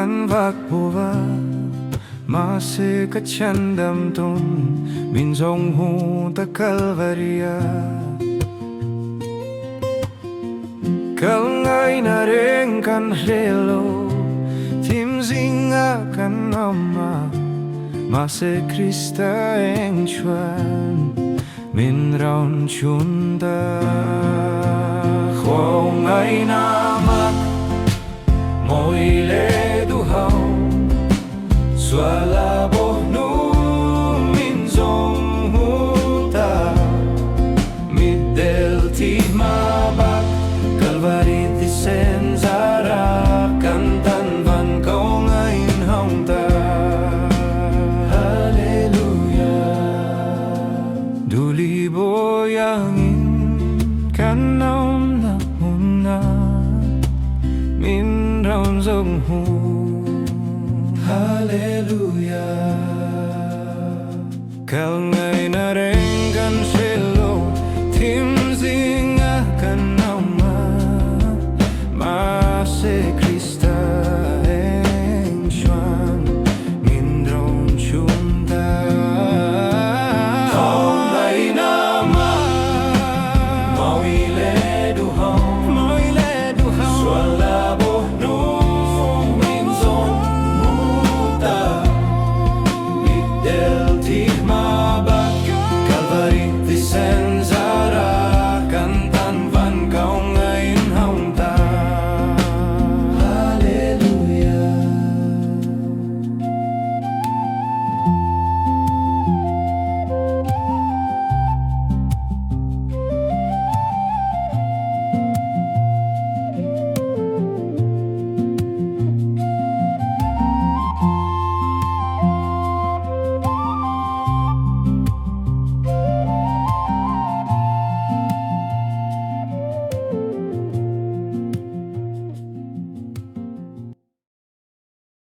kan vak bova ma se ka chandam ton min zong hu ta kalvaria kal ngai na reng kan helo tim zinga kan amma ma se Krista eng chuan min raun chunda KHAWNGAIHNA mak moi le du hau swala bo nu min zong hu ta mi del ti ma bak kalvari ti sen zara kan tan van KHAWNGAIHNA hong ta hallelujah duli boyangin kan naum na huna min raun zong hu hallelujah kal ngai na re